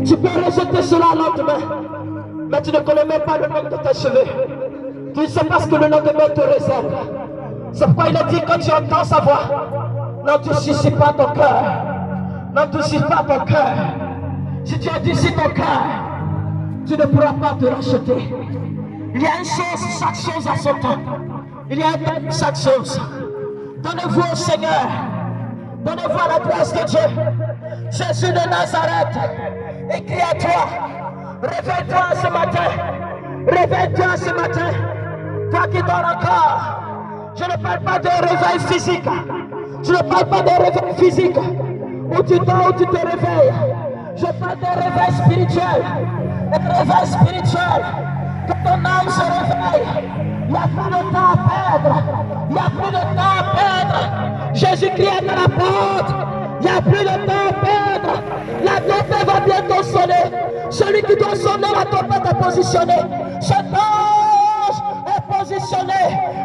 Tu peux rejeter cela lentement, mais tu ne connais même pas le nombre de tes cheveux. Tu ne sais pas ce que le lendemain te réserve. C'est pourquoi il a dit, quand tu entends sa voix, n'endurcis pas ton cœur. N'endurcis pas ton cœur. Si tu endurcis ton cœur, tu ne pourras pas te racheter. Il y a une chose, chaque chose à son temps. Il y a un temps pour chaque chose. Donnez-vous au Seigneur. Donnez-vous à la grâce de Dieu. Jésus de Nazareth, écris à toi. Réveille-toi ce matin. Réveille-toi ce matin. Toi qui dors encore. Je ne parle pas de réveil physique. Je ne parle pas de réveil physique. Où tu dors, où tu te réveilles. Je parle de réveil spirituel. Un réveil spirituel. Que ton âme se réveille. Il n'y a plus de temps à perdre. Il n'y a plus de temps à perdre. Jésus-Christ est à la porte. Il n'y a plus de temps à perdre. La tempête va bientôt sonner. Celui qui doit sonner, la tempête est positionnée. Cet ange est positionné.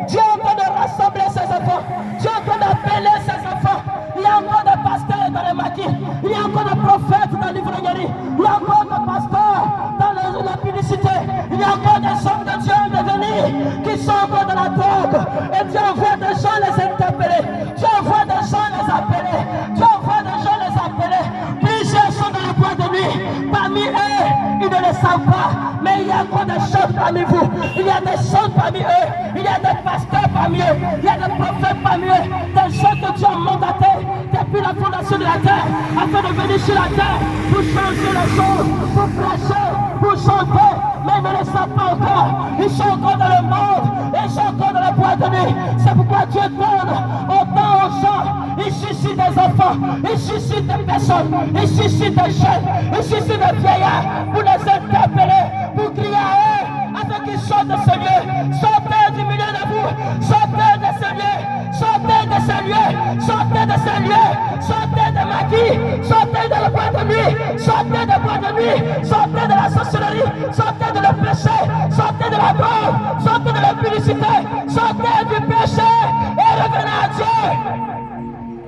Dieu est en train de rassembler ses enfants. Dieu est en train d'appeler ses enfants. Il y a encore des pasteurs dans les maquis. Il y a encore des prophètes dans l'ivrognerie. Il y a encore des pasteurs dans la publicité. Il y a encore des hommes de Dieu devenus qui sont encore dans la drogue. Et Dieu envoie des gens les interpeller. Dieu envoie des gens les appeler. Dieu envoie des gens les appeler. Plusieurs sont dans le bois de nuit. Parmi eux, ils ne le savent pas. Mais il y a encore des chefs parmi vous. Il y a des chefs parmi eux. Il y a des pasteurs parmi eux. Il y a des prophètes parmi eux. Des gens que Dieu a mandatés depuis la fondation de la terre afin de venir sur la terre pour changer les choses, pour prêcher, pour chanter. Mais ils ne le savent pas encore. Ils sont encore dans le monde. Ils sont encore dans la boîte de nuit. C'est pourquoi Dieu donne autant aux gens. Il suscite des enfants. Il suscite des personnes. Il suscite des jeunes. Il suscite des vieillards pour les interpeller, pour crier à eux afin qu'ils sortent de ce lieu. Sortez du milieu de vous. Sortez de ce lieu. Sortez de ce lieu. Sortez de ce lieu. Sortez de maquis. Sortez de la boîte de nuit. Sortez de boîte de nuit. Sortez de la sorcellerie. Sortez de le péché. Sortez de la drogue. Sortez de la publicité. Sortez du péché et revenez à Dieu.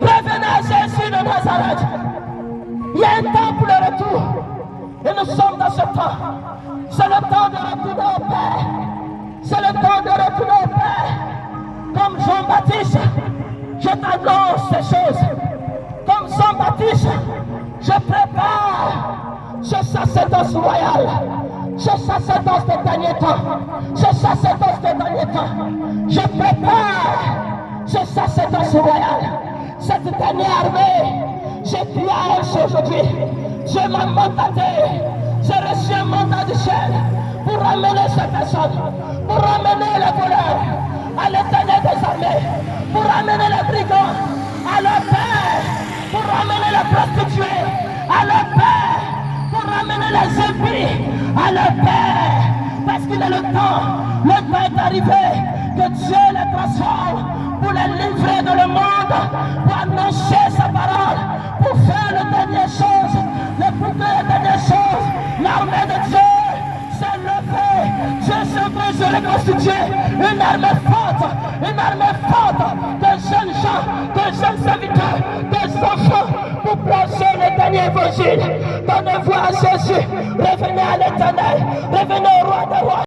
Revenez à Jésus de Nazareth. Il y a un temps pour le retour. Et nous sommes dans ce temps. C'est le temps de retourner au Père. C'est le temps de retourner au Père. Comme Jean-Baptiste, je t'annonce ces choses. Comme Jean-Baptiste, je prépare ce sacerdoce royal. Ce sacerdoce des derniers temps. Ce sacerdoce des derniers temps. Je prépare ce sacerdoce royal. Cette dernière armée, j'ai crié à elle aujourd'hui. Dieu m'a mandaté. J'ai reçu un mandat du ciel pour ramener ces personnes, pour ramener les voleurs à l'Éternel des armées, pour ramener les brigands à leur Père, pour ramener les prostituées à leur Père, pour ramener les impies à leur Père. Parce qu'il est le temps est arrivé que Dieu les transforme pour les livrer dans le monde, pour annoncer sa parole, pour faire les dernières choses, les plus dernières choses. L'armée de Dieu s'est levée. Dieu s'est besoin de constituer une armée forte de jeunes gens, de jeunes serviteurs, des enfants pour prêcher le dernier évangile. Donnez-vous à Jésus, revenez à l'Éternel, revenez au roi des rois.